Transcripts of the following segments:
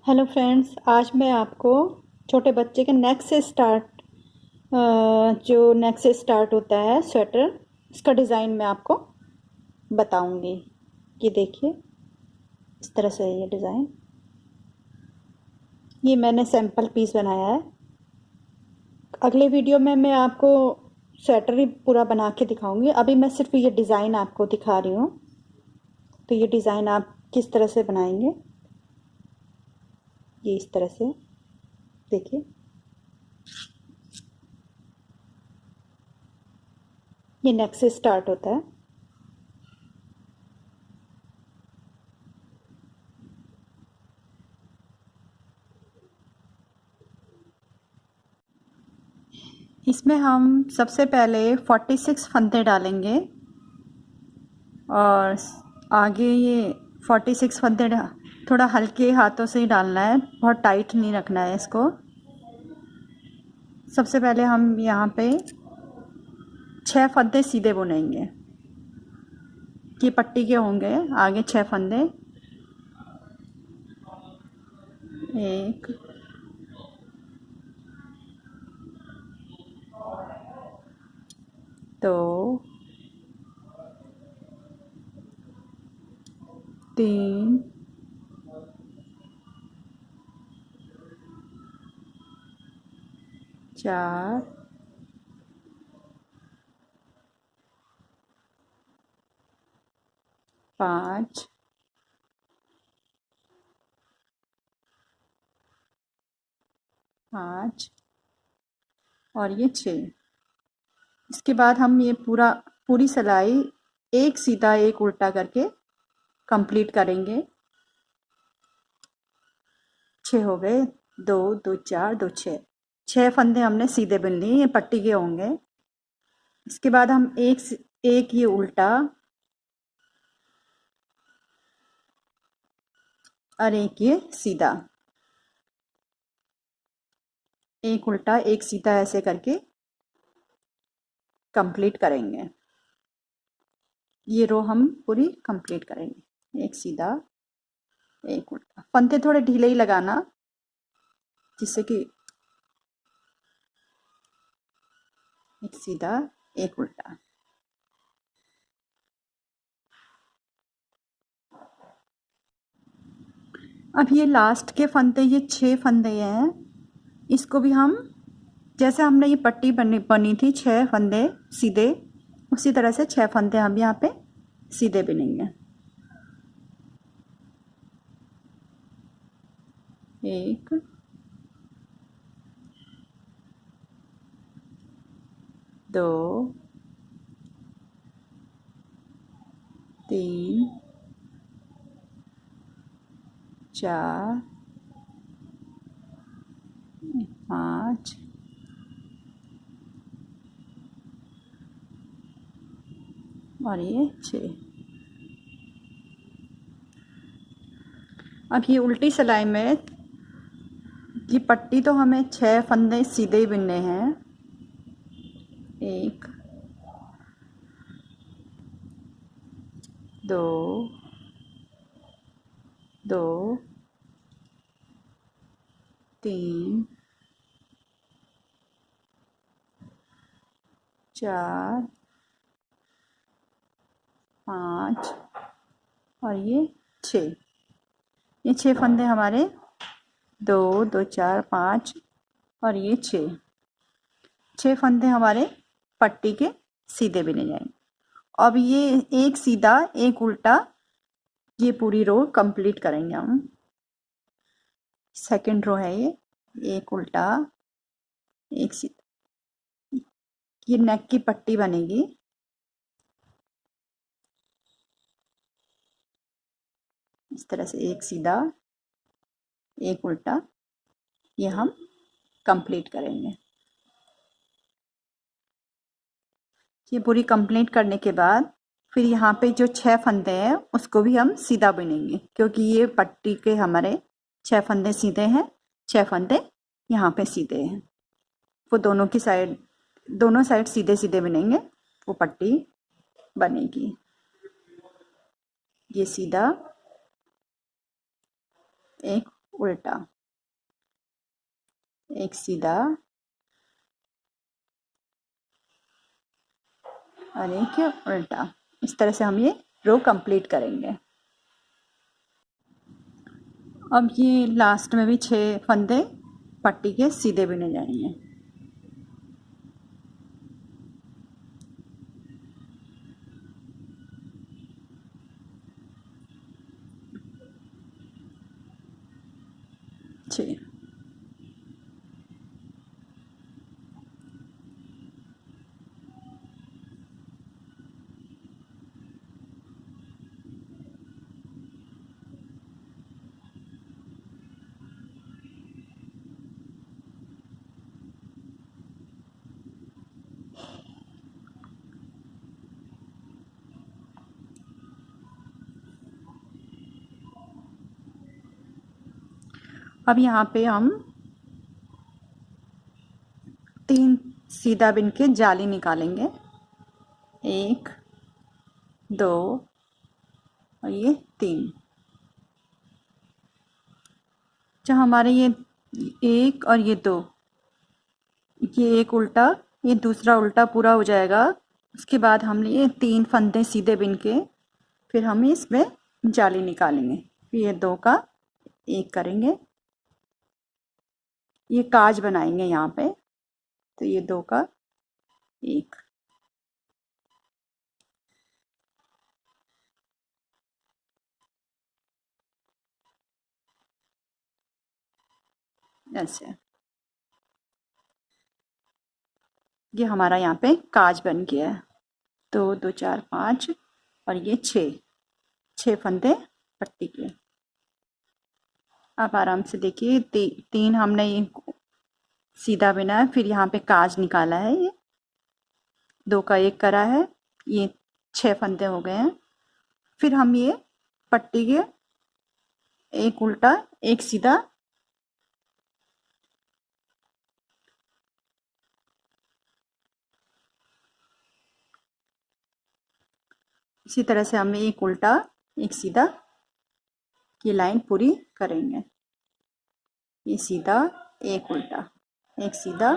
Hello friends, आज मैं आपको छोटे बच्चे के नेक से स्टार्ट जो नेक से स्टार्ट होता है स्वेटर, इसका डिज़ाइन मैं आपको बताऊंगी। ये देखिए, इस तरह से है ये डिज़ाइन। ये मैंने सैम्पल पीस बनाया है। अगले वीडियो में मैं आपको स्वेटर ही पूरा बना के दिखाऊंगी। अभी मैं सिर्फ ये डिज़ाइन आपको दिखा रही हूँ। तो ये डिज़ाइन आप किस तरह से बनाएंगे, ये इस तरह से देखिए। ये नेक से स्टार्ट होता है। इसमें हम सबसे पहले 46 फंदे डालेंगे और आगे ये 46 फंदे थोड़ा हल्के हाथों से ही डालना है, बहुत टाइट नहीं रखना है इसको। सबसे पहले हम यहाँ पे 6 फंदे सीधे बुनेंगे। ये पट्टी के होंगे आगे 6 फंदे। 1 2 3 4 5 5 और ये 6। इसके बाद हम ये पूरी सिलाई एक सीधा एक उल्टा करके कंप्लीट करेंगे। 6 हो गए, 2 2 4 2 6 फंदे हमने सीधे बुन लिए, ये पट्टी के होंगे। इसके बाद हम एक ये उल्टा और एक ये सीधा, एक उल्टा एक सीधा ऐसे करके कंप्लीट करेंगे। ये रो हम पूरी कंप्लीट करेंगे। एक सीधा एक उल्टा। फंदे थोड़े ढीले ही लगाना, जिससे कि एक सीधा एक उल्टा। अब ये लास्ट के फंदे, ये 6 फंदे हैं, इसको भी हम जैसे हमने ये पट्टी बनी थी 6 फंदे सीधे, उसी तरह से 6 फंदे हम यहाँ पे सीधे बुनेंगे। 1 2 3 4 5 और ये 6। अब ये उल्टी सिलाई में ये पट्टी तो हमें 6 फंदे सीधे ही बुनने हैं। 1 2 2 3 4 5 और ये 6। ये 6 फंदे हमारे 2 2 4 5 और ये 6 फंदे हमारे पट्टी के सीधे बुने जाएंगे। अब ये एक सीधा एक उल्टा, ये पूरी रो कंप्लीट करेंगे हम। सेकंड रो है ये, एक उल्टा एक सीधा। ये नेक की पट्टी बनेगी। इस तरह से एक सीधा एक उल्टा, ये हम कंप्लीट करेंगे। ये पूरी कंप्लीट करने के बाद फिर यहाँ पे जो 6 फंदे हैं उसको भी हम सीधा बुनेंगे, क्योंकि ये पट्टी के हमारे 6 फंदे सीधे हैं, 6 फंदे यहाँ पे सीधे हैं। वो दोनों साइड सीधे सीधे बुनेंगे, वो पट्टी बनेगी। ये सीधा एक उल्टा, एक सीधा और एक उल्टा। इस तरह से हम ये रो कंप्लीट करेंगे। अब ये लास्ट में भी 6 फंदे पट्टी के सीधे बुने जाएंगे। छः, अब यहाँ पे हम 3 सीधा बिन के जाली निकालेंगे, 1 2 और ये 3। जब हमारे ये 1 और ये 2, ये एक उल्टा, ये दूसरा उल्टा पूरा हो जाएगा, उसके बाद हम ये 3 फंदे सीधे बिन के फिर हम इसमें जाली निकालेंगे। फिर ये 2 का 1 करेंगे, ये काज बनाएंगे यहाँ पे, तो ये 2 का 1। ऐसे ये हमारा यहाँ पे काज बन गया है। 2 2 4 5 और ये 6 फंदे पट्टी के। आप आराम से देखिए, 3 हमने ये सीधा बिना है, फिर यहाँ पे काज निकाला है, ये 2 का 1 करा है, ये 6 फंदे हो गए हैं। फिर हम ये पट्टी के एक उल्टा एक सीधा इसी तरह से हम एक उल्टा एक सीधा की लाइन पूरी करेंगे। ये सीधा, एक उल्टा, एक सीधा,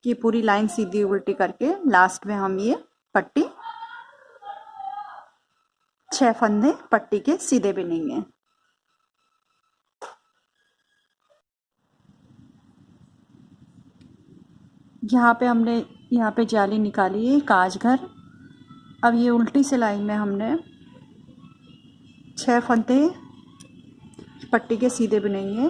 ये पूरी लाइन सीधी उल्टी करके लास्ट में हम ये पट्टी 6 फंदे पट्टी के सीधे बिनेंगे। यहाँ पे हमने यहाँ पे जाली निकाली है काज घर। अब ये उल्टी सिलाई में हमने 6 फंदे पट्टी के सीधे बुनेंगे।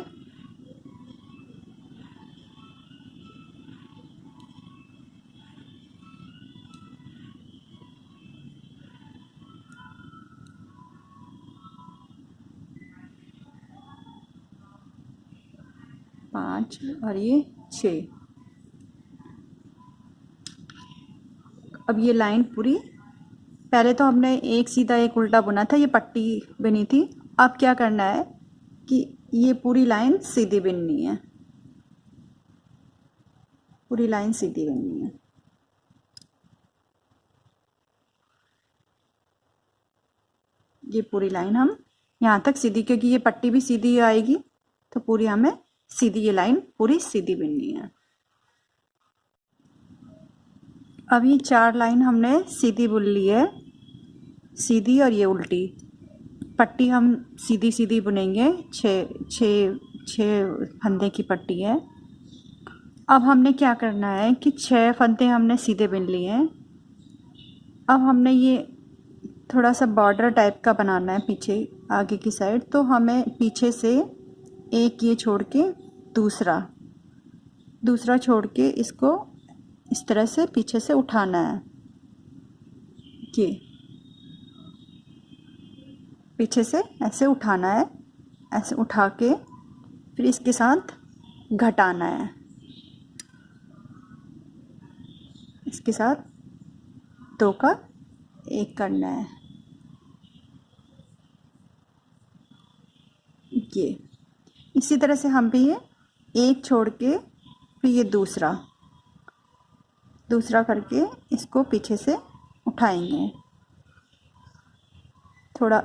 पाँच और ये 6। अब ये लाइन पूरी, पहले तो हमने एक सीधा एक उल्टा बुना था, ये पट्टी बनी थी। अब क्या करना है कि ये पूरी लाइन सीधी बिननी है, पूरी लाइन सीधी बिननी है। ये पूरी लाइन हम यहाँ तक सीधी, क्योंकि ये पट्टी भी सीधी आएगी तो पूरी हमें सीधी ये लाइन पूरी सीधी बिननी है। अब ये 4 लाइन हमने सीधी बुन ली है, सीधी और ये उल्टी पट्टी हम सीधी सीधी बुनेंगे। 6 फंदे की पट्टी है। अब हमने क्या करना है कि 6 फंदे हमने सीधे बुन लिए हैं। अब हमने ये थोड़ा सा बॉर्डर टाइप का बनाना है पीछे आगे की साइड, तो हमें पीछे से एक ये छोड़ के दूसरा छोड़ के इसको इस तरह से पीछे से उठाना है। ये पीछे से ऐसे उठाना है, ऐसे उठा के फिर इसके साथ घटाना है, इसके साथ 2 का 1 करना है। ये इसी तरह से हम भी ये एक छोड़ के फिर ये दूसरा करके इसको पीछे से उठाएंगे। थोड़ा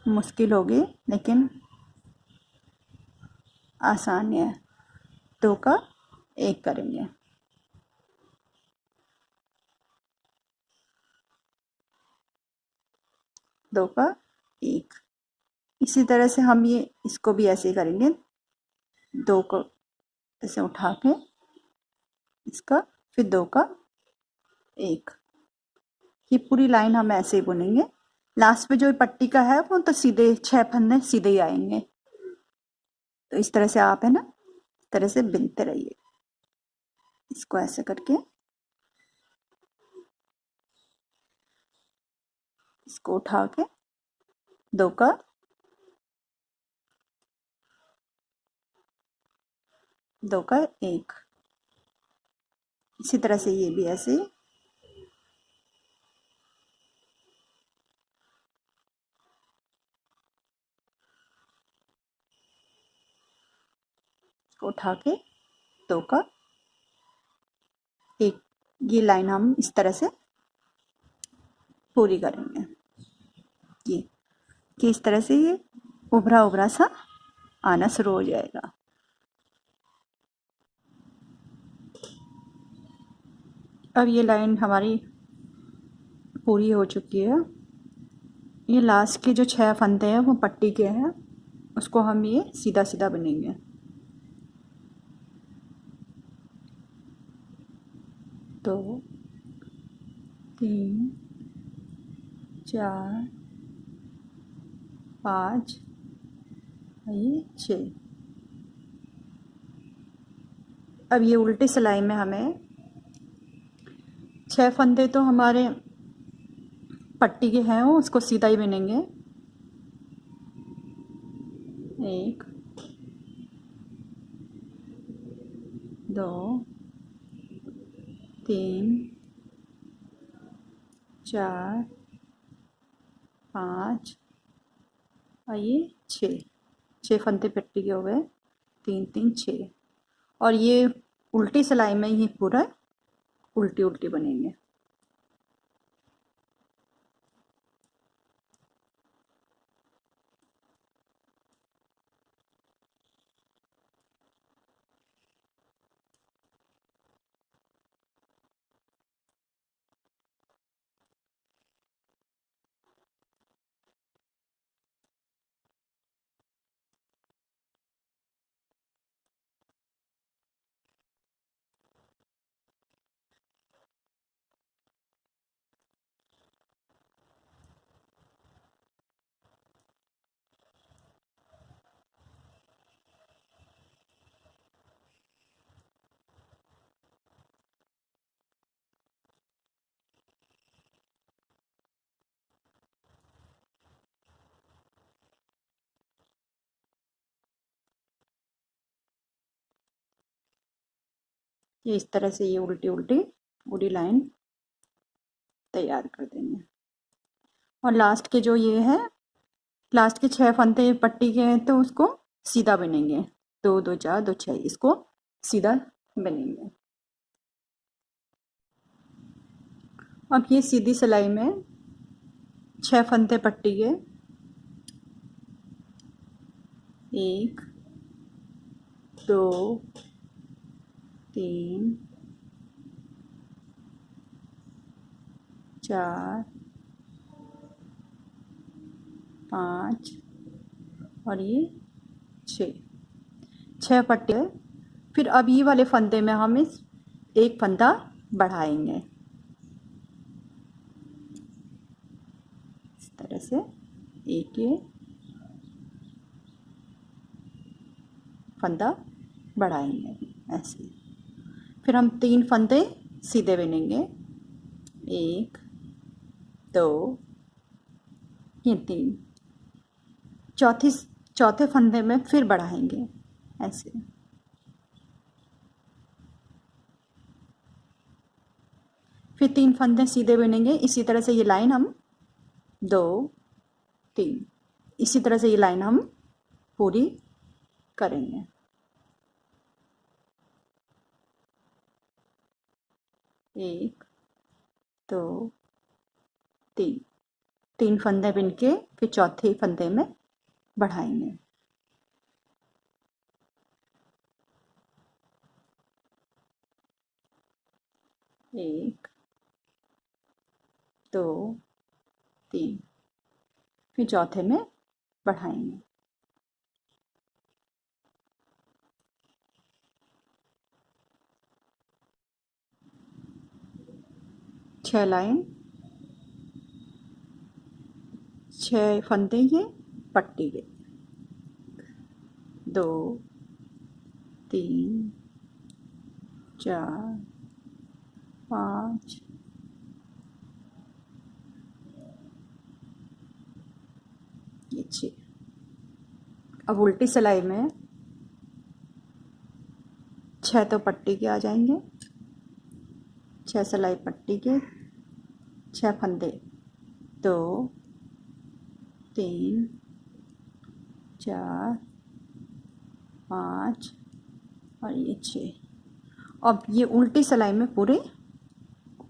मुश्किल होगी लेकिन आसान है। 2 का 1 करेंगे। दो का 1। इसी तरह से हम ये इसको भी ऐसे ही करेंगे। 2 को ऐसे उठा के इसका, फिर 2 का 1। ये पूरी लाइन हम ऐसे ही बुनेंगे। लास्ट में जो पट्टी का है वो तो सीधे 6 फंदे सीधे ही आएंगे। तो इस तरह से आप है ना, इस तरह से बुनते रहिए। इसको ऐसे करके इसको उठा के 2 का 1। इसी तरह से ये भी ऐसे ही उठा के 2 का 1। ये लाइन हम इस तरह से पूरी करेंगे। ये कि इस तरह से ये उभरा उभरा सा आना शुरू हो जाएगा। अब ये लाइन हमारी पूरी हो चुकी है। ये लास्ट के जो 6 फंदे हैं वो पट्टी के हैं, उसको हम ये सीधा सीधा बनेंगे। दो, 3, 4, 5, ये 6। अब ये उल्टी सिलाई में हमें 6 फंदे तो हमारे पट्टी के हैं, वो उसको सीधा ही बनेंगे। 1, 2, 3, 4, 5 और ये 6 फंदे पट्टी के हो गए। 3 3 6। और ये उल्टी सिलाई में ये पूरा उल्टी उल्टी बनेंगे। ये इस तरह से ये उल्टी उल्टी पूरी लाइन तैयार कर देंगे। और लास्ट के जो ये है, लास्ट के 6 फंदे पट्टी के हैं तो उसको सीधा बनेंगे। 2 2 4 2 6 इसको सीधा बनेंगे। अब ये सीधी सिलाई में 6 फंदे पट्टी के, 1 2 3 4 5 और ये 6 पट्टी है। फिर अब ये वाले फंदे में हम इस एक फंदा बढ़ाएंगे इस तरह से। एक ये फंदा बढ़ाएंगे ऐसे। फिर हम 3 फंदे सीधे बनेंगे। 1 2 ये 3। चौथे फंदे में फिर बढ़ाएंगे ऐसे। फिर 3 फंदे सीधे बनेंगे। इसी तरह से ये लाइन हम 2 3 इसी तरह से ये लाइन हम पूरी करेंगे। 1 2 तीन, तीन फंदे बिन के फिर चौथे फंदे में बढ़ाएंगे। एक, दो, तीन, फिर चौथे में बढ़ाएंगे। छह लाइन, छह फंदे ये पट्टी के, दो, तीन, चार, पाँच, ये छः। अब उल्टी सिलाई में छः तो पट्टी के आ जाएंगे, छः सिलाई पट्टी के, छः फंदे, दो, तीन, चार, पाँच और ये छः। अब ये उल्टी सिलाई में पूरे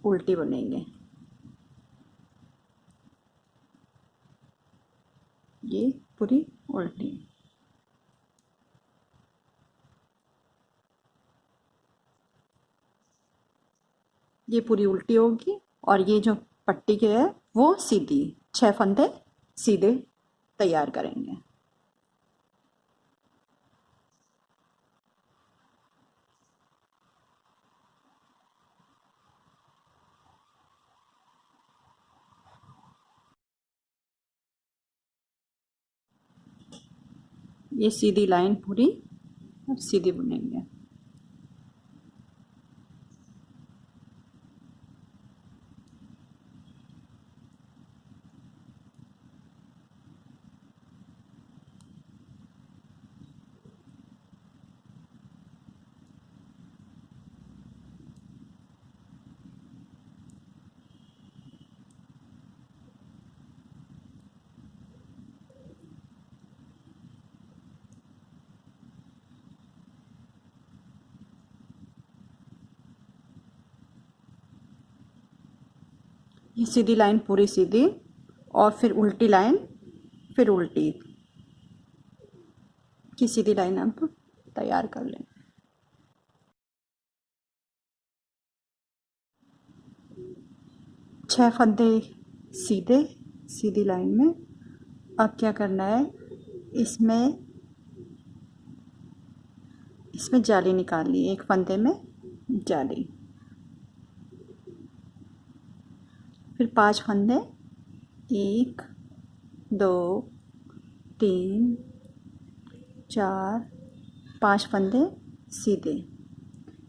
उल्टी बनेंगे, ये पूरी उल्टी। ये पूरी उल्टी होगी और ये जो पट्टी के है वो सीधी, छह फंदे सीधे तैयार करेंगे। ये सीधी लाइन पूरी अब सीधी बुनेंगे। ये सीधी लाइन पूरी सीधी और फिर उल्टी लाइन, फिर उल्टी की सीधी लाइन अब तैयार कर लें। छह फंदे सीधे सीधी लाइन में। अब क्या करना है, इसमें इसमें जाली निकाल ली, एक फंदे में जाली, फिर पांच फंदे, एक, दो, तीन, चार, पांच फंदे सीधे,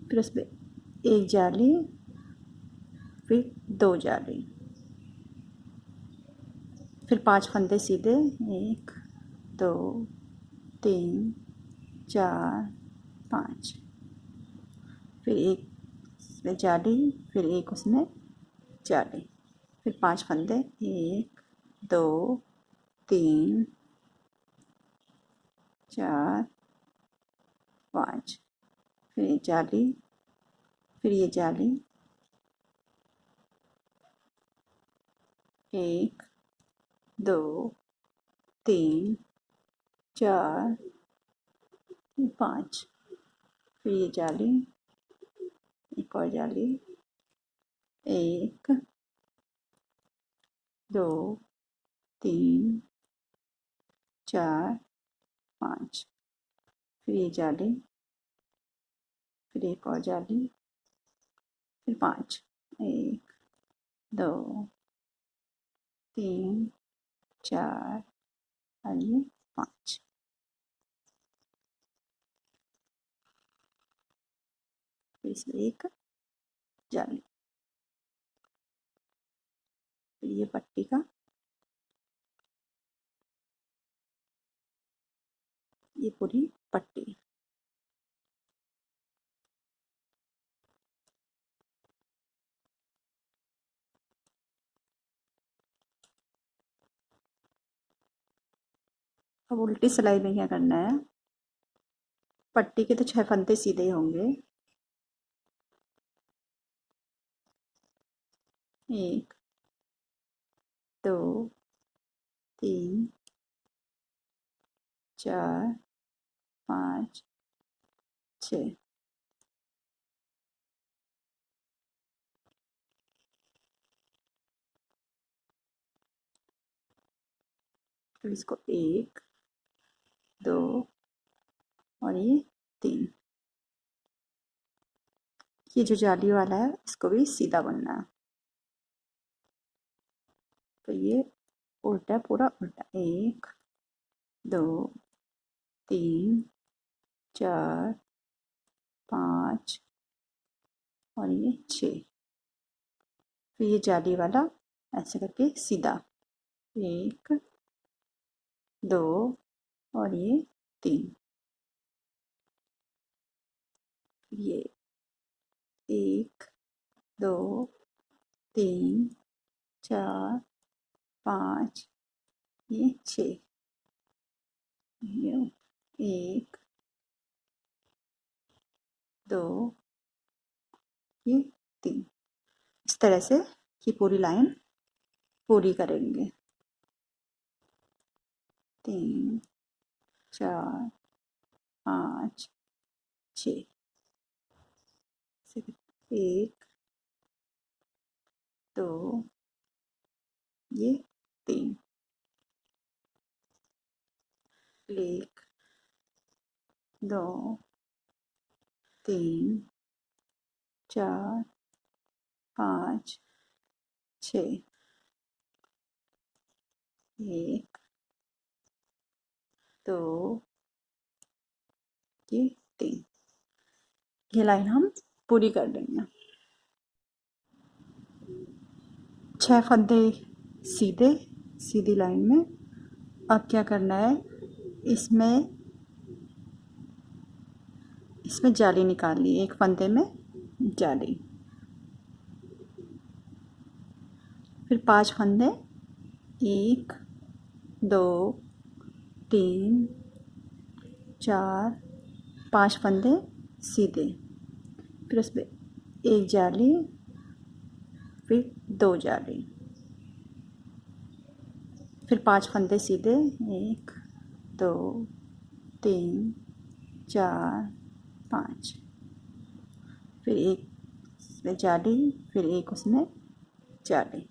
फिर उस पर एक जाली, फिर दो जाली, फिर पांच फंदे सीधे, एक, दो, तीन, चार, पाँच, फिर एक उसमें जाली, फिर एक उसमें जाली, फिर पांच फंदे, एक, दो, तीन, चार, पाँच, फिर ये जाली, फिर ये जाली, एक, दो, तीन, चार, पाँच, फिर ये जाली, एक और जाली, एक, दो, तीन, चार, पाँच, फिर ये जाली, फिर एक और जाली, फिर पाँच, एक, दो, तीन, चार और ये पाँच। फिर इसमें एक जाली, फिर ये पट्टी का, ये पूरी पट्टी। अब उल्टी सिलाई में क्या करना है, पट्टी के तो छह फंदे सीधे ही होंगे, एक, दो, तीन, चार, पाँच, छः। फिर इसको एक, दो और ये तीन। ये जो जाली वाला है इसको भी सीधा बनना है। तो ये उल्टा, पूरा उल्टा। एक, दो, तीन, चार, पाँच और ये छः। फिर ये जाली वाला ऐसे करके सीधा। एक, दो और ये तीन। ये एक, दो, तीन, चार, पाँच, ये छः। ये एक, दो, ये तीन। इस तरह से ये पूरी लाइन पूरी करेंगे। तीन, चार, पाँच, छः। एक, दो, ये तीन। एक, दो, तीन, चार, पाँच, छः। एक, दो, ये तीन। ये लाइन हम पूरी कर देंगे। 6 फंदे सीधे, सीधी लाइन में। अब क्या करना है, इसमें जाली निकालनी है। एक फंदे में जाली। फिर 5 फंदे, एक, दो, तीन, चार, 5 फंदे सीधे। फिर उसमें एक जाली, फिर 2 जाली, फिर 5 फंदे सीधे। एक, दो, तीन, चार, 5। फिर एक उसमें जाली, फिर एक उसमें जाली,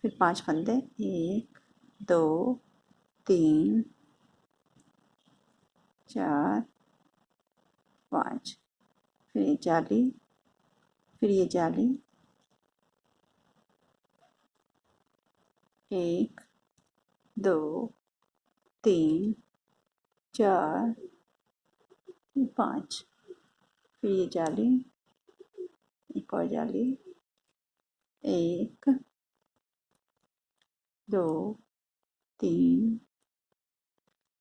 फिर 5 फंदे। एक, दो, तीन, चार, 5। फिर ये जाली, फिर ये जाली। एक, दो, तीन, चार, 5। फिर ये जाली, एक और जाली। एक, दो, तीन,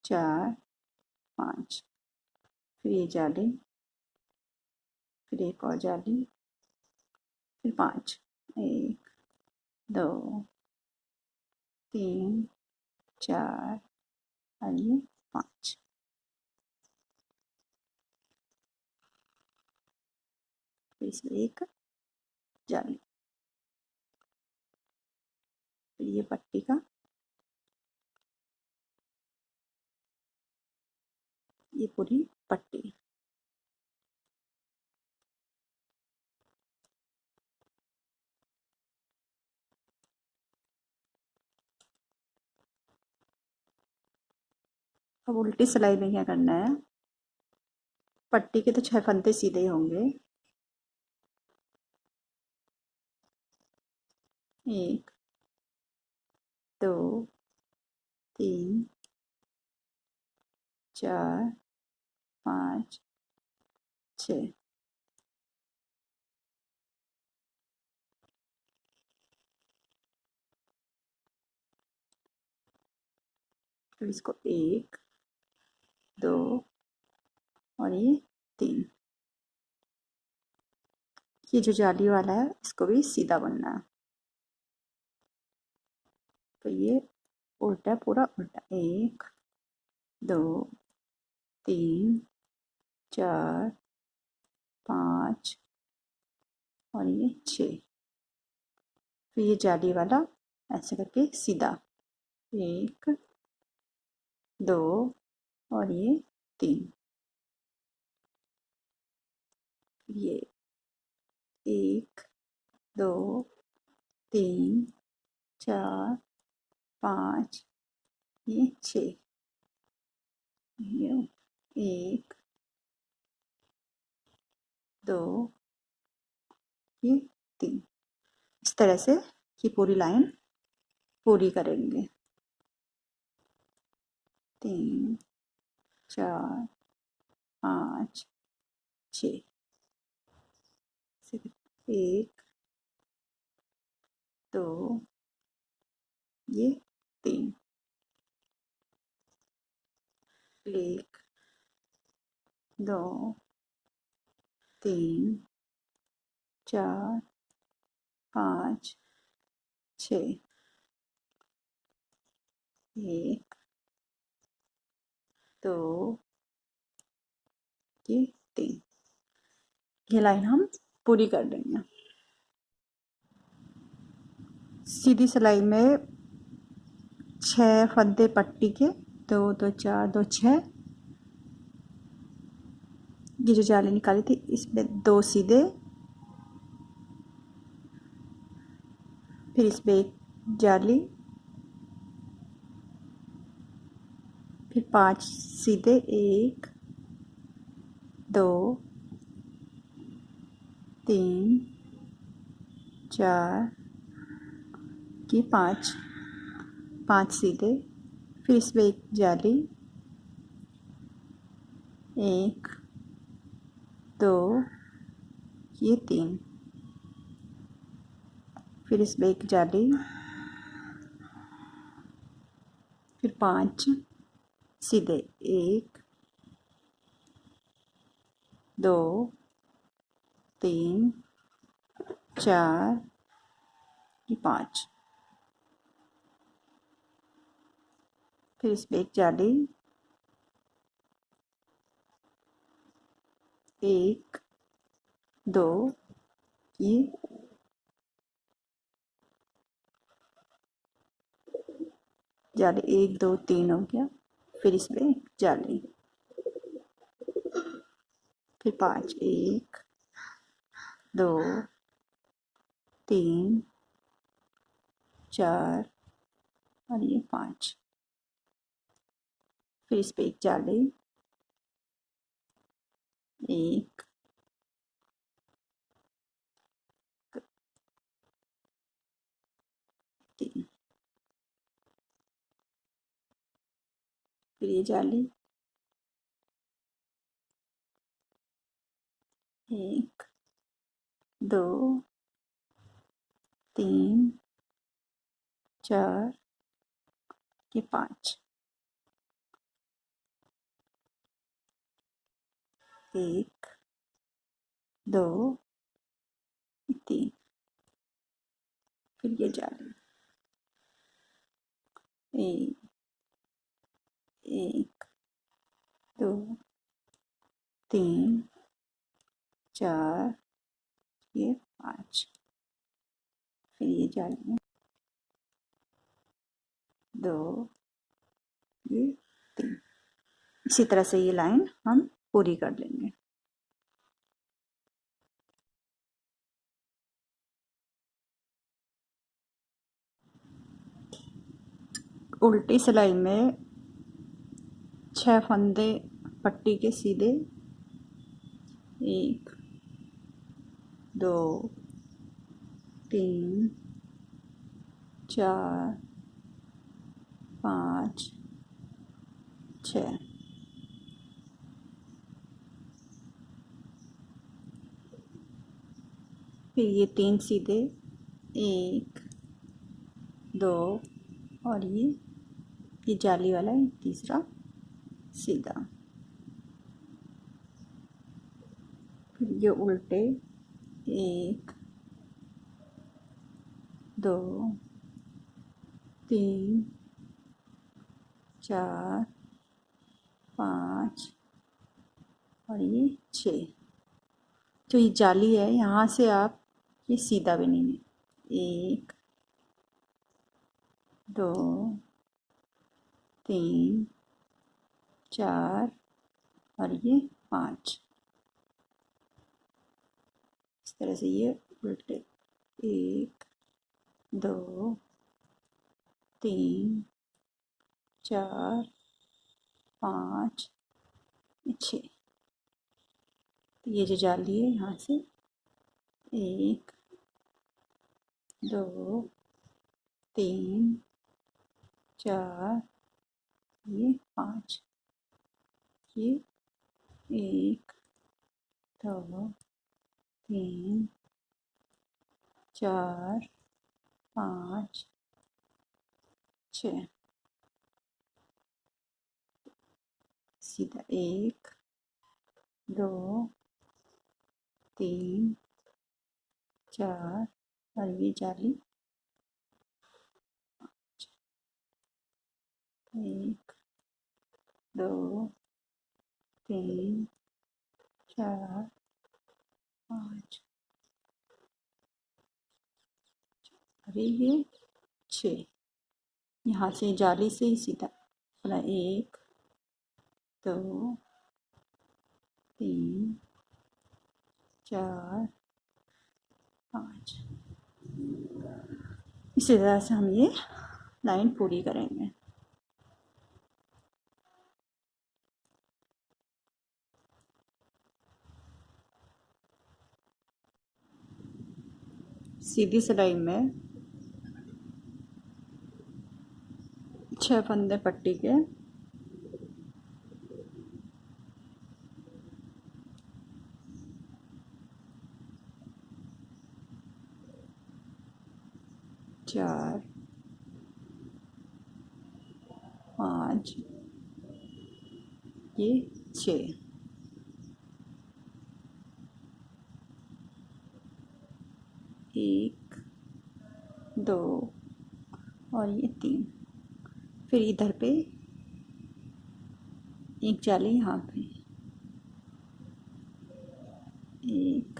चार, 5। फिर ये जाली, फिर एक और जाली, फिर 5। एक, दो, तीन, चार और ये 5। फिर इसमें एक जाली। फिर ये पट्टी का, ये पूरी पट्टी। अब उल्टी सिलाई में क्या करना है, पट्टी के तो 6 फंदे सीधे ही होंगे। एक, दो, तीन, चार, 5, 6। फिर इसको एक, दो और ये तीन। ये जो जाली वाला है इसको भी सीधा बनना है। तो ये उल्टा, पूरा उल्टा। एक, दो, तीन, चार, 5 और ये 6। फिर ये जाली वाला ऐसे करके सीधा 1 2 और ये 3, ये 1 2 3 4 5, ये 6, ये 1 2, ये 3। इस तरह से ये पूरी लाइन पूरी करेंगे। 3 4 5 6, 1 2, ये 3, 1 2 3 4 5 6, 1 2, ये 3। ये लाइन हम पूरी कर देंगे। सीधी सिलाई में 6 फंदे पट्टी के, 2 2 4 2 6। ये जो जाली निकाली थी इसमें 2 सीधे, फिर इसमें एक जाली, फिर 5 सीधे, 1 2 3 4 की 5 सीधे, फिर इसमें एक जाली, 1 2, ये 3, फिर इसमें एक जाली, फिर 5 सीधे, 1 2 3 4, ये 5, फिर इसमें एक जाली, 1 2, ये जाली, 1 2 3 हो गया, फिर इसमें जाली, फिर 5 1 2 3 4 और ये 5, फिर इस पे एक जाली, 1 3, फिर ये जाली, 1 2 3 4, ये 5, 1 2 3, फिर ये जाली, 1 2 3 4, ये 5, फिर ये जाली, 2 ये 3। इसी तरह से ये लाइन हम पूरी कर लेंगे। उल्टी सिलाई में 6 फंदे पट्टी के सीधे, 1 2 3 4 5 6, फिर ये 3 सीधे, 1 2 और ये जाली वाला है तीसरा सीधा, फिर ये उल्टे, 1 2 3 4 5 और ये 6। जो ये जाली है यहाँ से आप ये सीधा बिनेंगे, 1 2 3 4 और ये 5। इस तरह से ये उल्टे 1 2 3 4 5 6। तो ये जो जाली है यहाँ से 1 2 3 4 ये 5। ये 1 2 3 4 5 6। सीधा 1 2 3 4 और ये जाली 1 2 3 4 5 और ये 6। यहाँ से जाली से ही सीधा अपना 1 2 3 4 5। इसी तरह से हम ये लाइन पूरी करेंगे। सीधी सिलाई में 6 फंदे पट्टी के चार 5 ये 6। 1 2 और ये 3। फिर इधर पे एक जाली यहाँ पे 1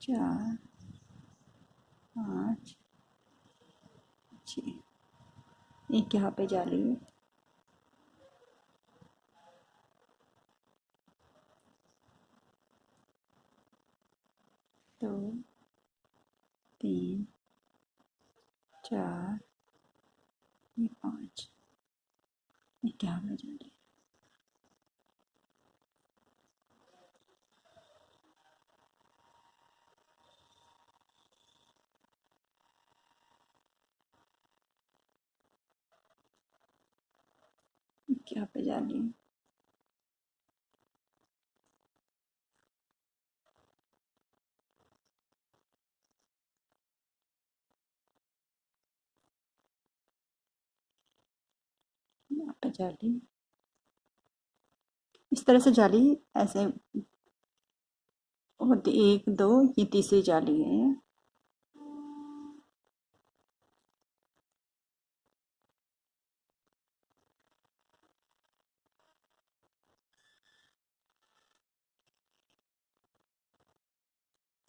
4 5 6। एक यहाँ पे जाली है 2 3 4 ये 5। एक यहाँ पे जाली यहाँ पे जाली यहाँ पे जाली। इस तरह से जाली ऐसे होती 1 2 ये तीसरी जाली है।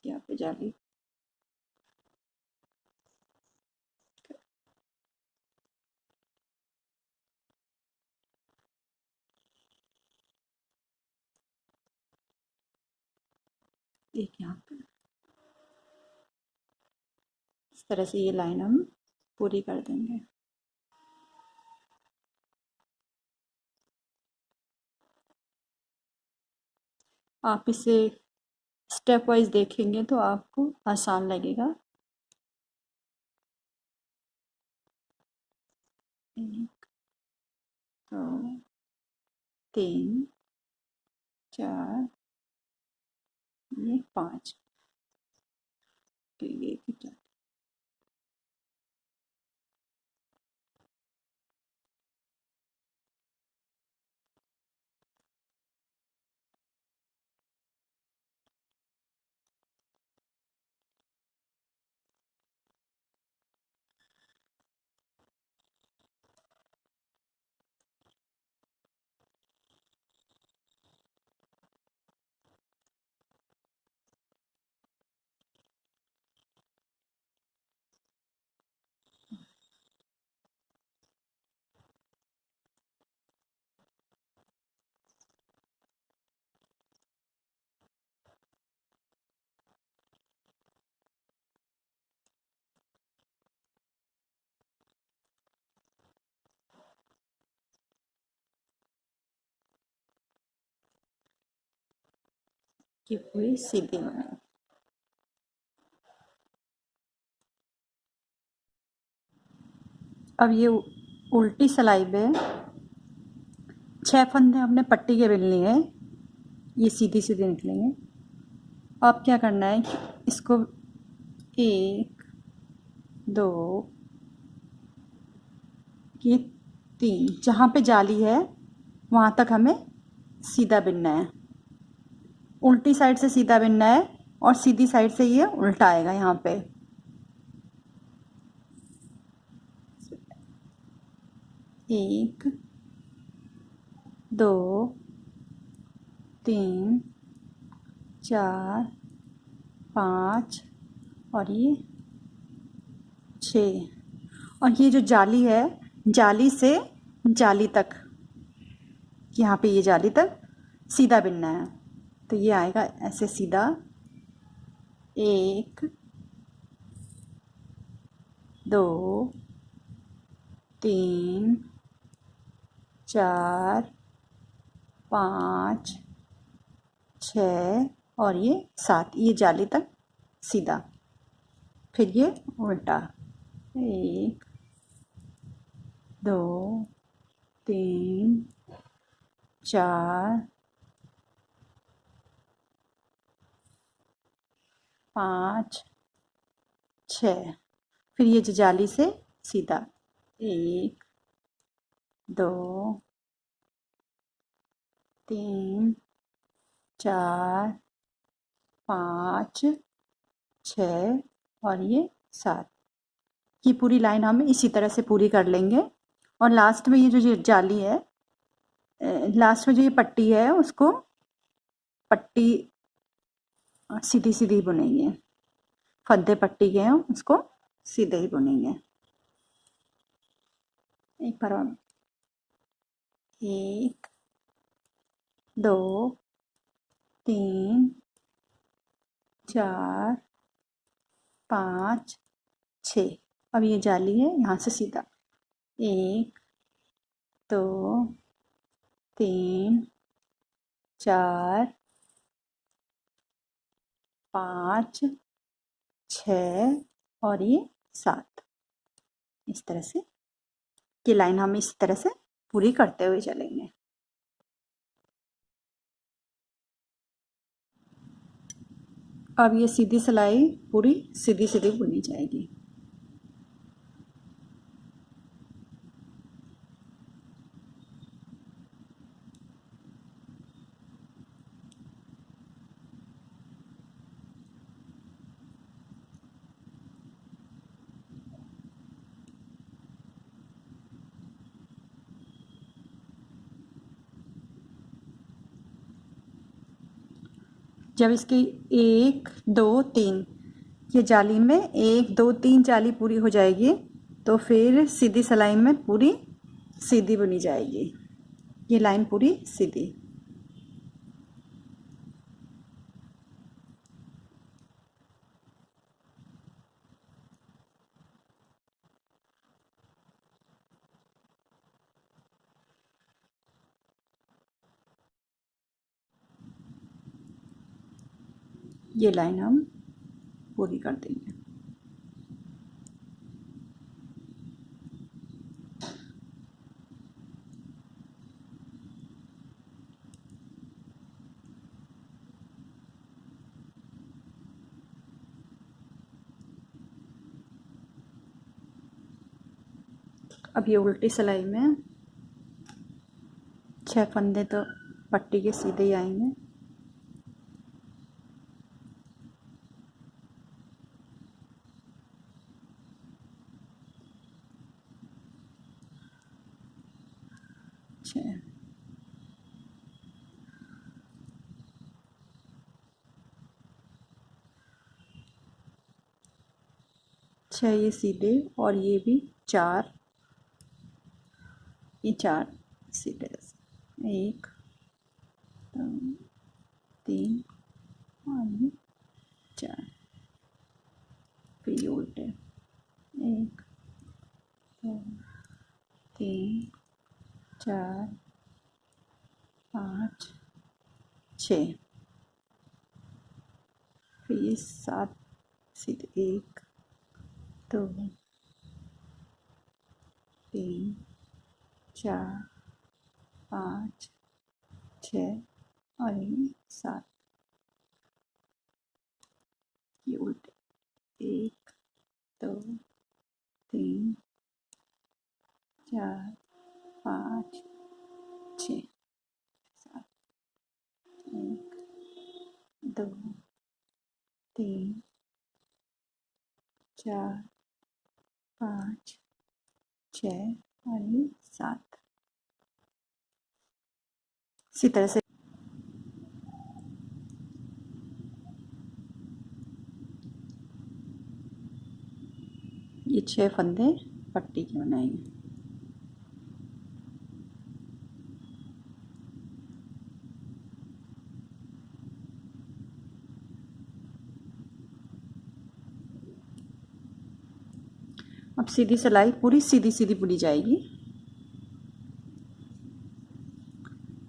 यहाँ पे जाली एक यहाँ पे। इस तरह से ये लाइन हम पूरी कर देंगे। आप इसे स्टेप वाइज देखेंगे तो आपको आसान लगेगा। 1 2 3 4 ये 5। तो ये कि पूरी सीधी बने। अब ये उल्टी सिलाई पे 6 फंदे हमने पट्टी के बेलने हैं, ये सीधी सीधी निकलेंगे। अब क्या करना है कि इसको 1 2 ये 3, जहाँ पे जाली है वहाँ तक हमें सीधा बिनना है। उल्टी साइड से सीधा बिनना है और सीधी साइड से ये उल्टा आएगा यहाँ पे। एक 2 3 4 5 और ये 6। और ये जो जाली है, जाली से जाली तक, यहाँ पे ये जाली तक सीधा बिनना है। तो ये आएगा ऐसे सीधा। 1 2 3 4 5 6 और ये 7, ये जाली तक सीधा। फिर ये उल्टा। 1 2 3 4 5 6। फिर ये जो जाली से सीधा। 1 2 3 4 5 6 और ये 7। ये पूरी लाइन हम इसी तरह से पूरी कर लेंगे। और लास्ट में ये जो जाली है, लास्ट में जो ये पट्टी है, उसको पट्टी सीधी सीधी बुनेंगे। फंदे पट्टी के हैं, उसको सीधे ही बुनेंगे। एक बार और। 1 2 3 4 5 6। अब ये जाली है, यहाँ से सीधा। 1 2 3 4 5 6 और ये 7। इस तरह से ये लाइन हम इस तरह से पूरी करते हुए चलेंगे। अब ये सीधी सिलाई पूरी सीधी सीधी बुनी जाएगी। जब इसकी 1 2 3 ये जाली में 1 2 3 जाली पूरी हो जाएगी, तो फिर सीधी सिलाई में पूरी सीधी बुनी जाएगी। ये लाइन पूरी सीधी। ये लाइन हम पूरी कर देंगे। अब ये उल्टी सिलाई में 6 फंदे तो पट्टी के सीधे ही आएंगे। छः। छः ये सीधे और ये भी 4, ये 4 सीधे। 1 2 3 और ये 4। फिर ये उल्टे। 1 2 3 4 5 6। 7 सीधे, 1 2 3 4 5 6 और ये 7, ये उल्टे, 1 2 3 4 5 6 7, 1 2 3 4 5 6 और ये 7। इसी तरह से ये 6 फंदे पट्टी के बनाएंगे। अब सीधी सिलाई पूरी सीधी सीधी बुनी जाएगी।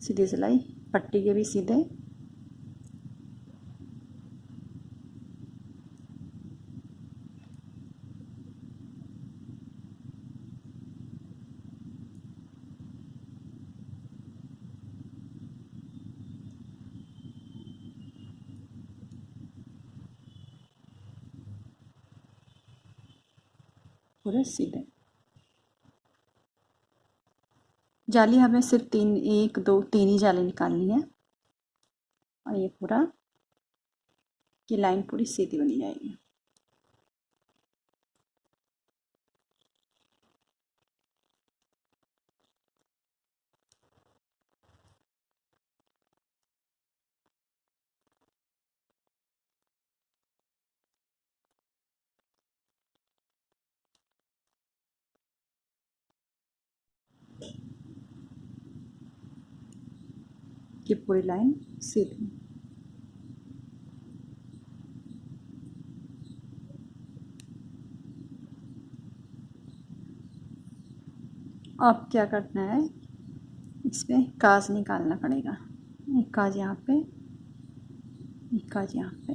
सीधी सिलाई पट्टी के भी सीधे, पूरे सीधे। जाली हमें सिर्फ 3, 1 2 3 ही जाली निकालनी है और ये पूरा, ये लाइन पूरी सीधी बनी जाएगी। ये पूरी लाइन सीधी। अब क्या करना है, इसमें काज निकालना पड़ेगा। एक काज यहाँ पे, एक काज यहाँ पे।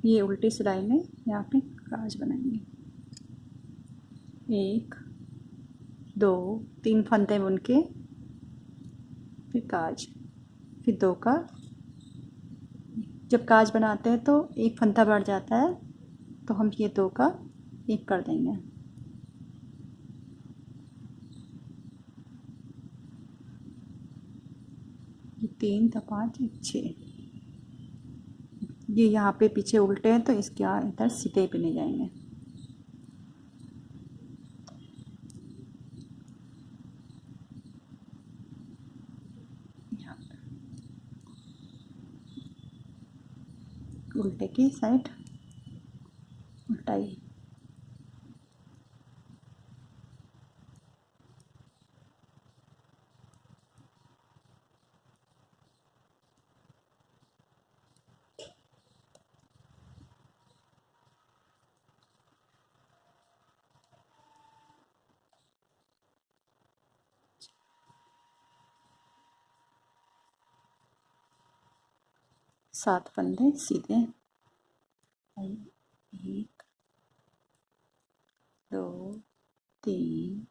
ये उल्टी सिलाई में यहाँ पे काज बनाएंगे। 1 2 3 फंदे बुन के फिर काज, फिर 2 का। जब काज बनाते हैं तो एक फंदा बढ़ जाता है, तो हम ये 2 का 1 कर देंगे। ये 3 था, 5 1 6। ये यहाँ पे पीछे उल्टे हैं तो इसके इधर सीधे पे नहीं जाएंगे। उल्टे की साइड उल्टाई। सात फंदे सीधे, 1 2 3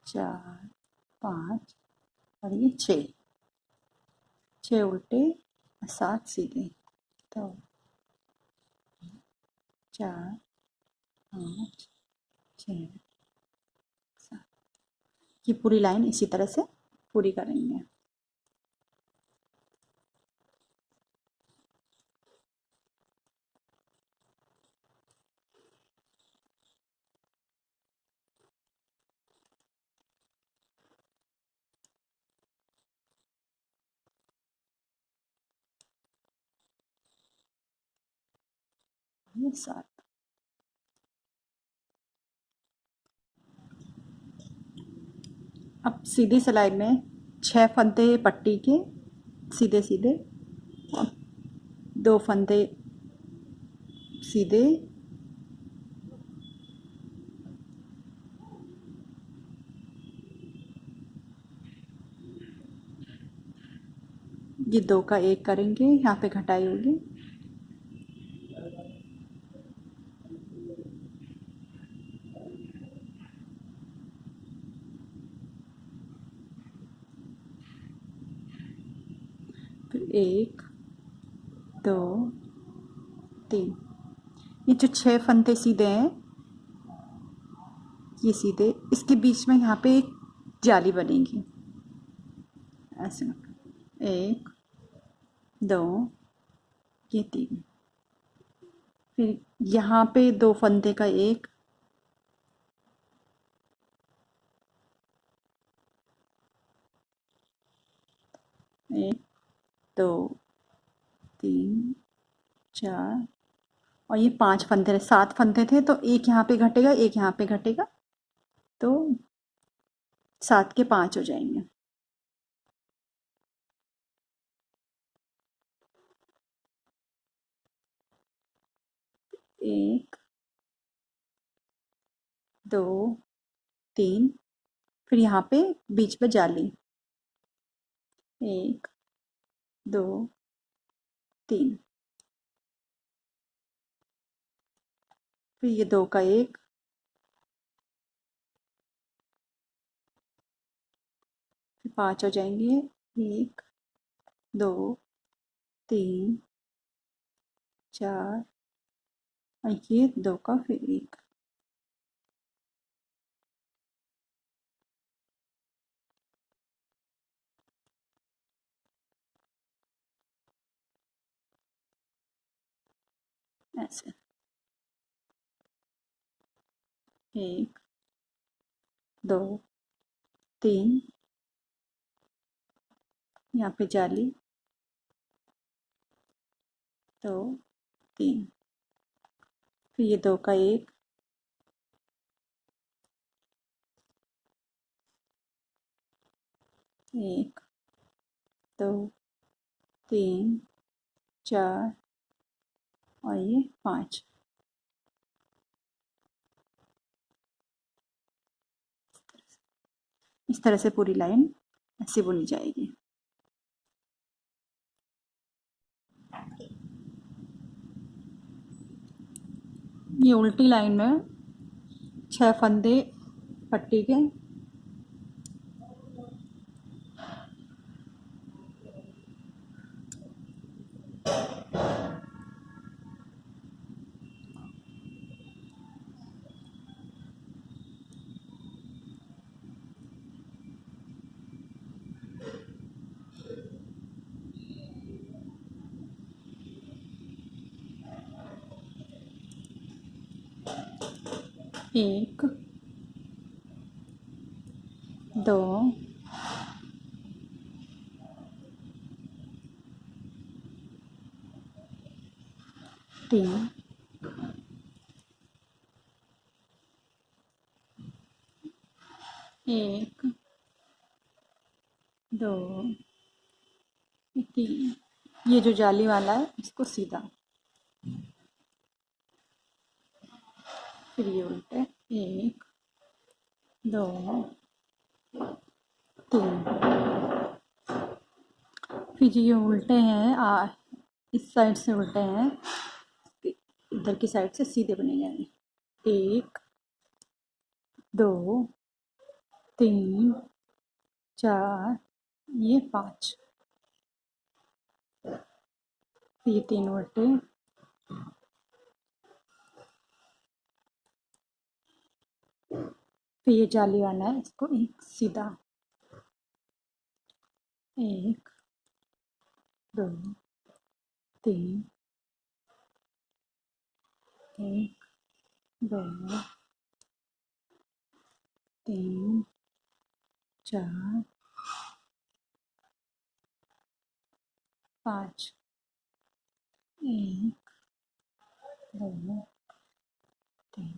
4 5 और ये 6 उल्टे, 7 सीधे। तो 4 5 6 7, ये पूरी लाइन इसी तरह से पूरी करेंगे। ये 7। अब सीधी सिलाई में 6 फंदे पट्टी के सीधे सीधे, 2 फंदे सीधे, ये 2 का 1 करेंगे, यहाँ पे घटाई होगी। फिर 1 2 3, ये जो 6 फंदे सीधे हैं, ये सीधे, इसके बीच में यहाँ पे एक जाली बनेगी ऐसे। 1 2 ये 3, फिर यहाँ पे 2 फंदे का 1, 1 2 3 4, और ये 5 फंदे, 7 फंदे थे, तो एक यहाँ पे घटेगा, एक यहाँ पे घटेगा, तो 7 के 5 हो जाएंगे। एक 2 3, फिर यहाँ पे बीच में जाली, 1 2 3, फिर ये 2 का 1, फिर 5 हो जाएंगे, 1 2 3 4, और ये 2 का फिर 1। ऐसे 1 2 3, यहाँ पे जाली, 2 3, फिर ये 2 का 1, 1 2 3 4, और ये 5। इस तरह से पूरी लाइन ऐसे बुनी जाएगी। ये उल्टी लाइन में 6 फंदे पट्टी के, एक 2 3 1 2 3, ये जो जाली वाला है इसको सीधा, फिर ये उल्टे, 1 2 3, फिर ये उल्टे हैं, इस साइड से उल्टे हैं, इधर की साइड से सीधे बने जाएंगे, 1 2 3 4, ये 5, फिर ये 3 उल्टे, फिर ये जाली वाला है इसको एक सीधा, 1 2 3 1 2 3 4 5, 1 2 3,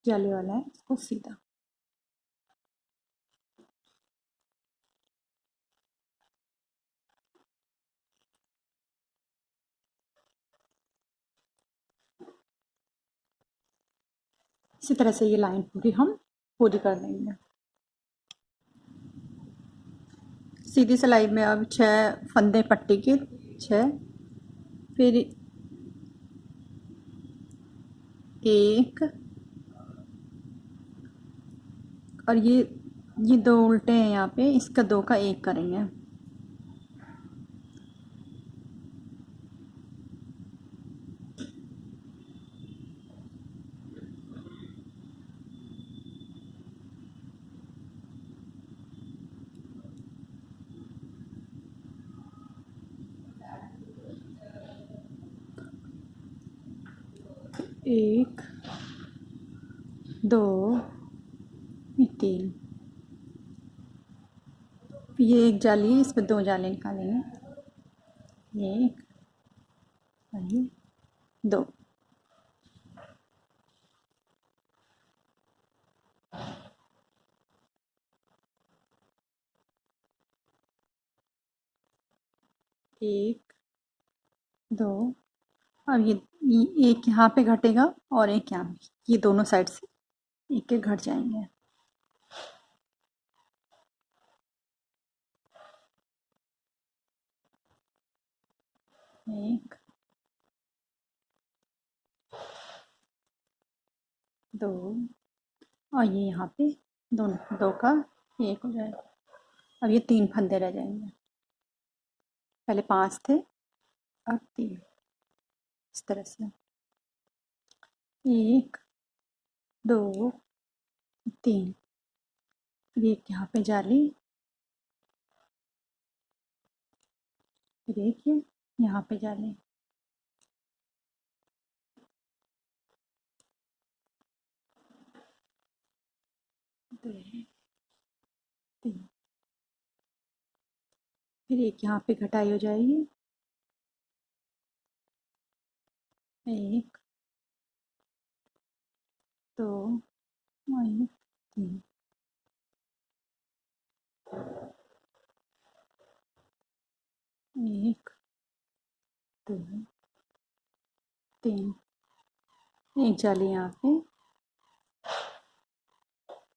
जाली वाला है इसको सीधा। इसी तरह से ये लाइन पूरी हम पूरी कर लेंगे। सीधी सिलाई में अब 6 फंदे पट्टी के, 6, फिर एक, और ये 2 उल्टे हैं यहाँ पे, इसका 2 का 1 करेंगे। एक, 2, 3, ये एक जाली है, इस पर 2 जाली निकालेंगे। एक और ये 2। एक, 2, अब ये एक यहाँ पे घटेगा और एक यहाँ पे, ये दोनों साइड से एक एक घट जाएंगे। एक, 2, और ये यहाँ पे दोनों 2 का 1 हो जाएगा। अब ये 3 फंदे रह जाएंगे, पहले 5 थे, अब 3, इस तरह से। एक, 2, 3, फिर एक यहाँ पे जाली, फिर एक ये यहाँ पे जाली। दो, 3, फिर एक यहाँ पे घटाई हो जाएगी। एक, 2, और ये 3। एक, 2, 3, एक जाली यहाँ पे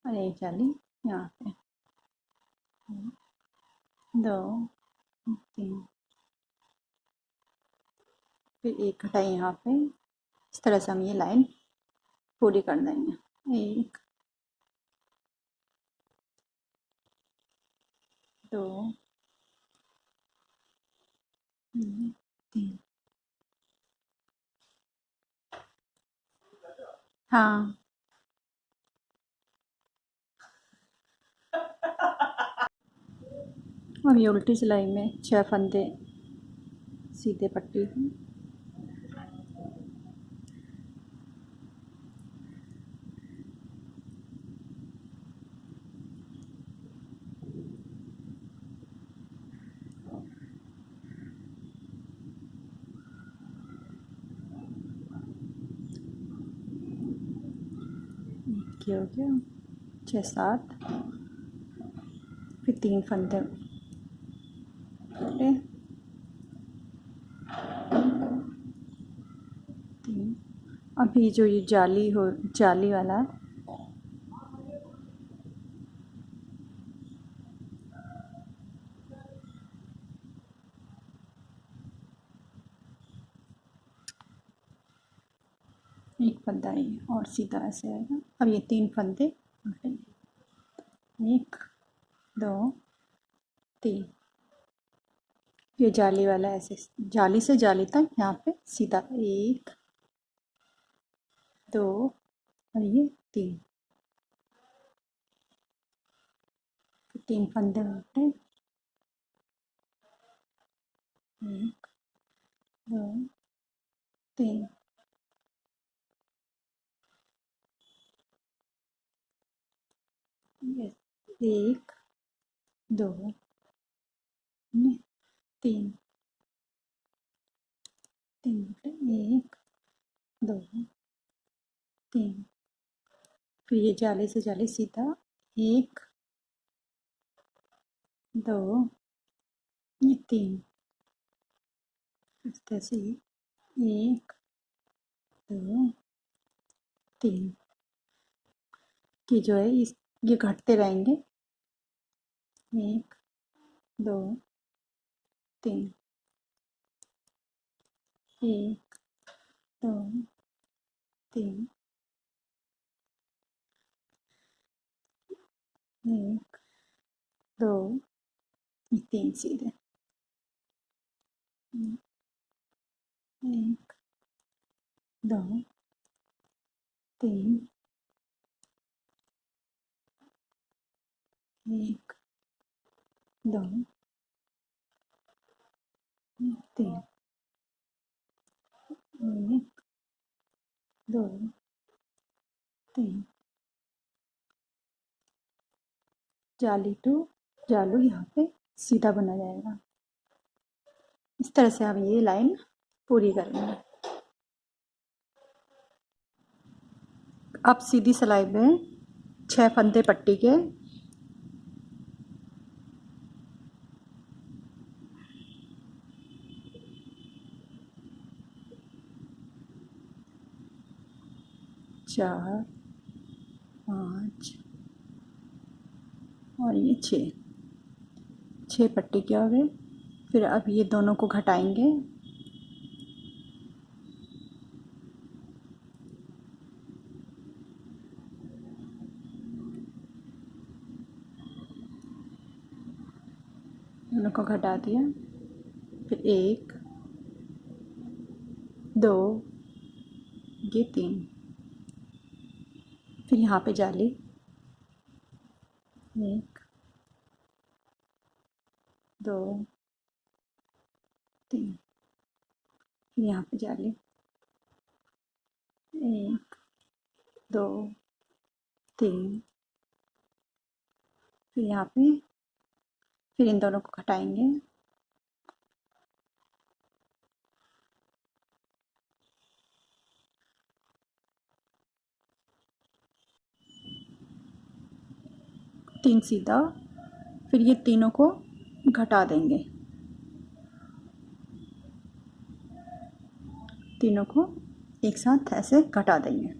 और एक जाली यहाँ पे। 2, 3, फिर एक घटाई यहाँ पे। इस तरह से हम ये लाइन पूरी कर देंगे। एक, 2, 3। हाँ, अब ये उल्टी सिलाई में 6 फंदे सीधे पट्टी हैं। ये हो गया 6, 7, फिर 3 फंदे उल्टे, 3। अभी जो ये जाली वाला है, एक फंदा ये और सीधा ऐसे आएगा। अब ये 3 फंदे उल्टेंगे। एक, 2, 3। ये जाली वाला ऐसे जाली से जाली तक यहाँ पे सीधा। एक, 2, और ये 3, 3 फंदे उल्टे। एक, 2, 3। ये 1, 2, 3, 3 उल्टे। 1, 2, 3, फिर ये जाली से जाली सीधा। 1, 2, ये 3, इस तरह से 1, 2, 3 कि जो है इस ये घटते रहेंगे। 1, दो, तीन, एक, दो, तीन, एक, दो, तीन सीधे, एक, दो, तीन, एक, दो, तीन, एक, दो, तीन, जाली टू जालू यहाँ पे सीधा बना जाएगा। इस तरह से हम ये लाइन पूरी करेंगे। अब सीधी सिलाई में 6 फंदे पट्टी के, चार, पाँच और ये छः पट्टी के हो गए। फिर अब ये दोनों को घटाएंगे, दोनों को घटा दिया। फिर एक, दो, ये तीन, फिर यहाँ पे जाली, एक, दो, तीन, फिर यहाँ पे जाली, एक, दो, तीन, फिर यहाँ पे, फिर इन दोनों को घटाएंगे, तीन सीधा, फिर ये तीनों को घटा देंगे, तीनों को एक साथ ऐसे घटा देंगे।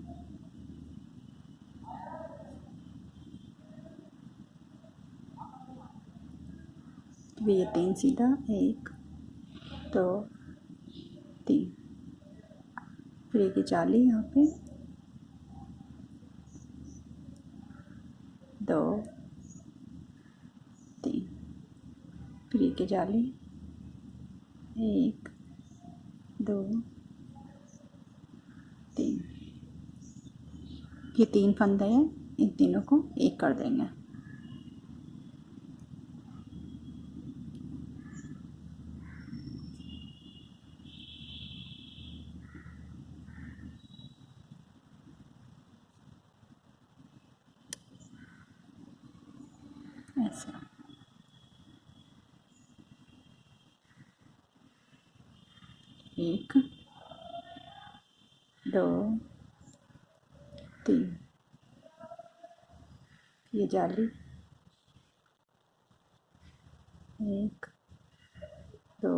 फिर ये तीन सीधा, एक, दो, तीन, फिर एक जाली यहाँ पे, दो, तीन, फिर एक जाली, एक, दो, तीन, ये तीन फंदे हैं, इन तीनों को एक कर देंगे। ऐसा एक, दो, तीन, ये जाली, एक, दो,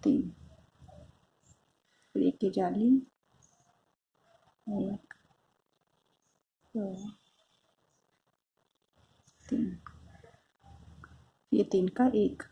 तीन, फिर एक की जाली, एक, दो, तीन, ये तीन का एक,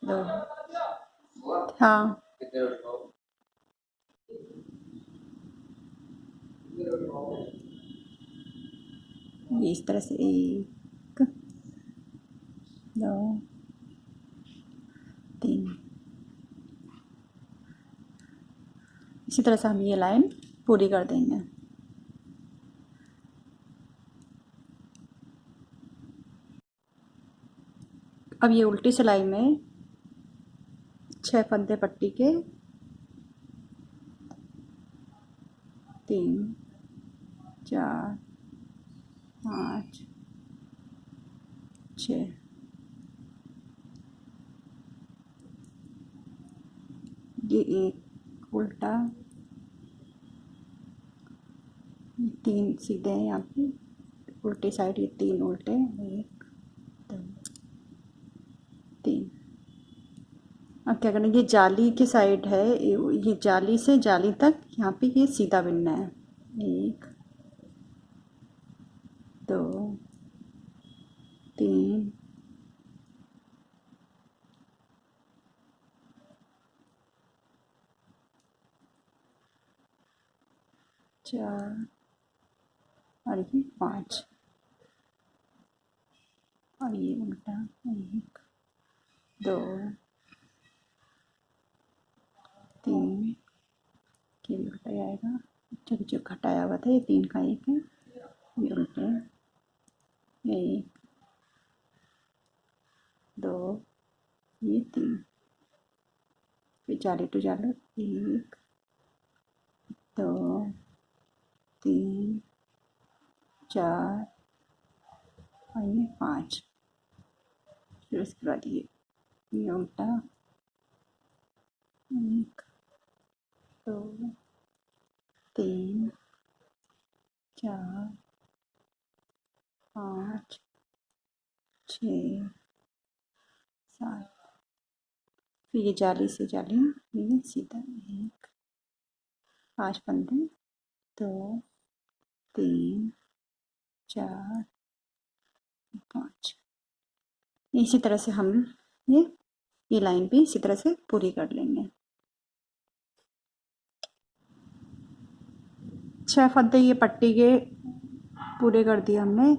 दो, हाँ, ये इस तरह से एक, दो, तीन, इसी तरह से हम ये लाइन पूरी कर देंगे। अब ये उल्टी सिलाई में 6 फंदे पट्टी के, तीन, चार, पाँच, छः, ये एक उल्टा, तीन सीधे हैं यहाँ पे, उल्टी साइड ये तीन उल्टे, एक दो तीन। अब क्या करना है, ये जाली की साइड है, ये जाली से जाली तक यहाँ पे ये सीधा बिनना है। एक दो तीन चार और ये पाँच, और ये उल्टा, एक दो तीन, ये भी उल्टा ही आएगा, चलो जो घटाया हुआ था ये तीन का एक है, ये उल्टे, एक दो ये तीन, फिर जाली टू जाली, एक दो तीन चार और ये पाँच, फिर उसके बाद ये उल्टा, एक दो तीन चार पाँच छः सात, फिर ये जाली से जाली, ये सीधा, एक पाँच फंदे, दो तीन चार पाँच। इसी तरह से हम ये लाइन भी इसी तरह से पूरी कर लेंगे। 6 फंदे ये पट्टी के पूरे कर दिए हमने,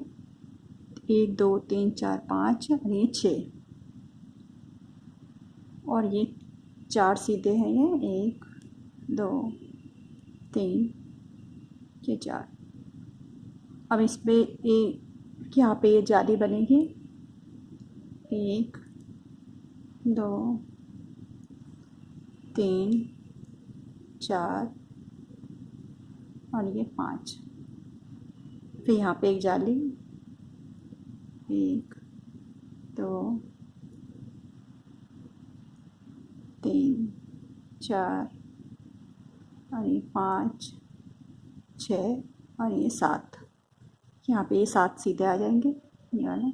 एक दो तीन चार पाँच और ये 6, और ये 4 सीधे हैं, ये एक दो तीन ये 4। अब इस पे यहाँ पे ये जाली बनेगी, एक दो तीन चार और ये 5, फिर यहाँ पे एक जाली, एक दो तीन चार और ये 5 6 और ये 7, यहाँ पे ये 7 सीधे आ जाएंगे, ये वाले,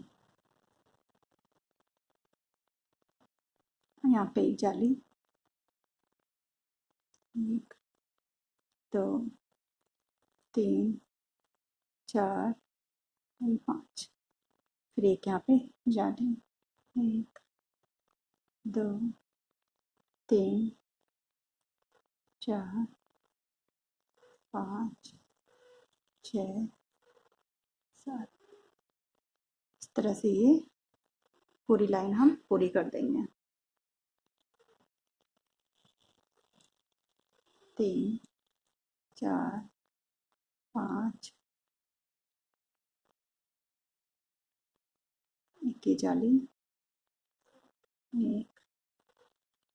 यहाँ पे एक जाली, एक दो तीन चार और 5, फिर एक यहाँ पे जाली, एक दो तीन चार पाँच छः सात। इस तरह से ये पूरी लाइन हम पूरी कर देंगे। 3 4 5, एक की जाली, एक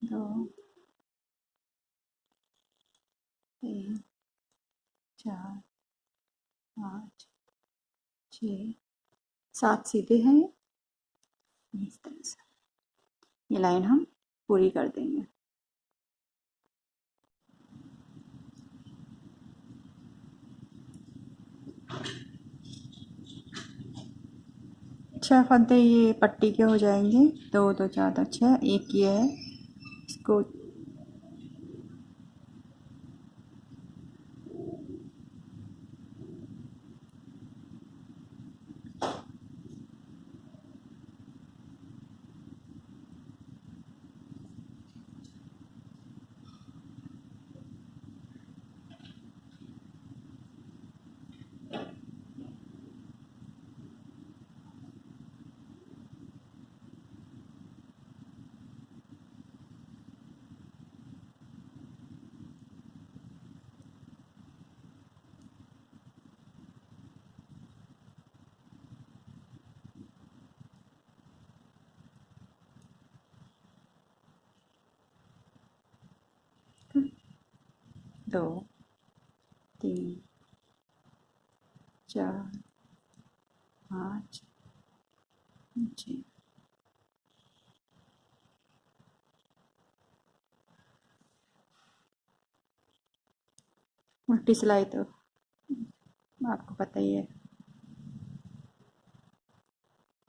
दो तीन चार पाँच छः 7 सीधे हैं, इस तरह से ये लाइन हम पूरी कर देंगे। छः फंदे ये पट्टी के हो जाएंगे, दो दो चार दो छः, एक ये है, इसको दो तीन चार पाँच छः, उल्टी सिलाई तो आपको पता ही है।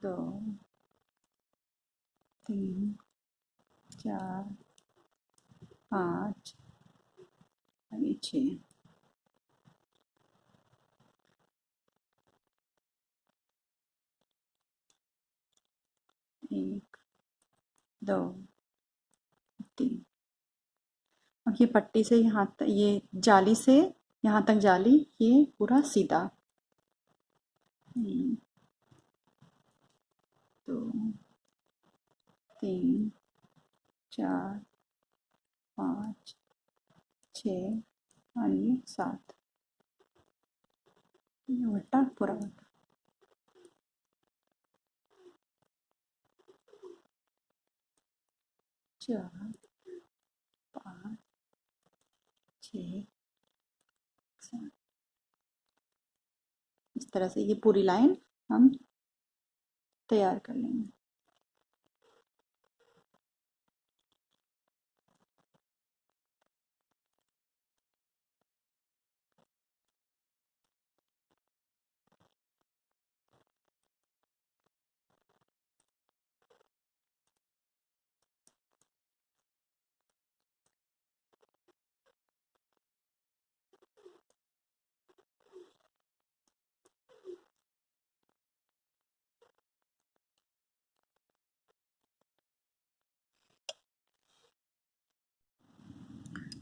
2 3 4 5 और ये 6। 1 2 3। अब ये पट्टी से यहाँ तक, ये जाली से यहाँ तक जाली, ये पूरा सीधा। 1 2 3 4 5 6 और ये 7। ये उल्टा पूरा उल्टा। 4 5 6 7। इस तरह से ये पूरी लाइन हम तैयार कर लेंगे।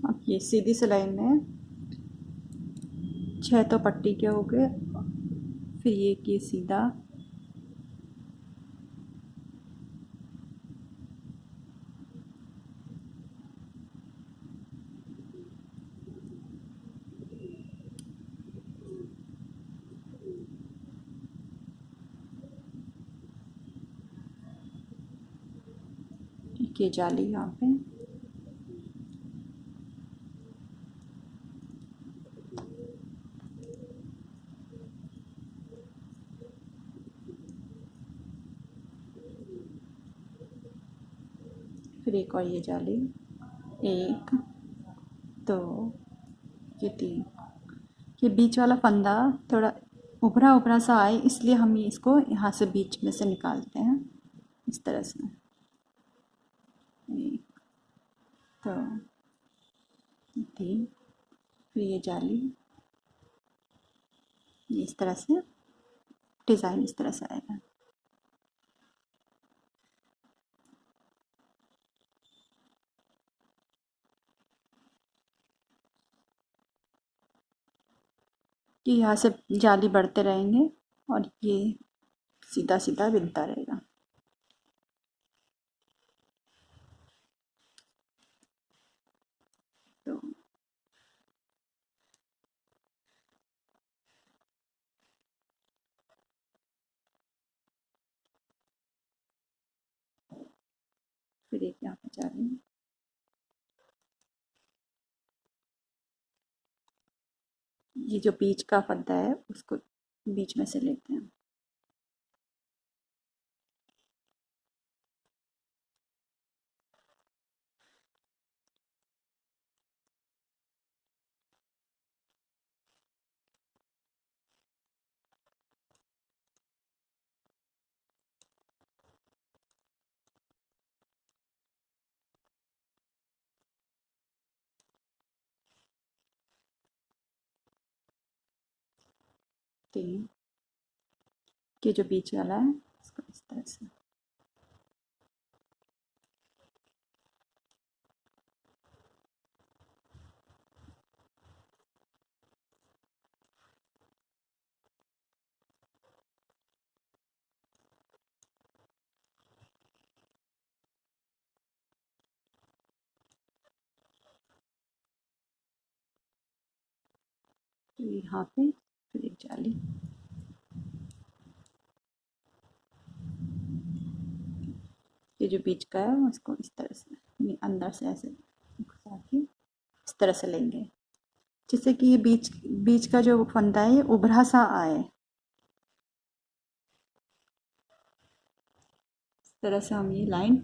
अब ये सीधी सिलाई में 6 तो पट्टी के हो गए, फिर ये सीधा, ये जाली यहाँ पे, फिर एक और ये जाली, 1 2 ये 3। ये बीच वाला फंदा थोड़ा उभरा उभरा सा आए, इसलिए हम ये इसको यहाँ से बीच में से निकालते हैं इस तरह से। 1 2 3, फिर ये जाली, ये इस तरह से डिज़ाइन इस तरह से आएगा। कि यहाँ से जाली बढ़ते रहेंगे और ये सीधा सीधा बिनता रहेगा। तो फिर एक यहाँ पे जाली, ये जो बीच का फंदा है उसको बीच में से लेते हैं। तीन, ये जो बीच वाला है इसको इस तरह से, तो यहाँ पे फिर एक जाली, ये जो बीच का है उसको इस तरह से अंदर से ऐसे घुसा के इस तरह से लेंगे, जिससे कि ये बीच बीच का जो फंदा है ये उभरा सा आए। इस तरह से हम ये लाइन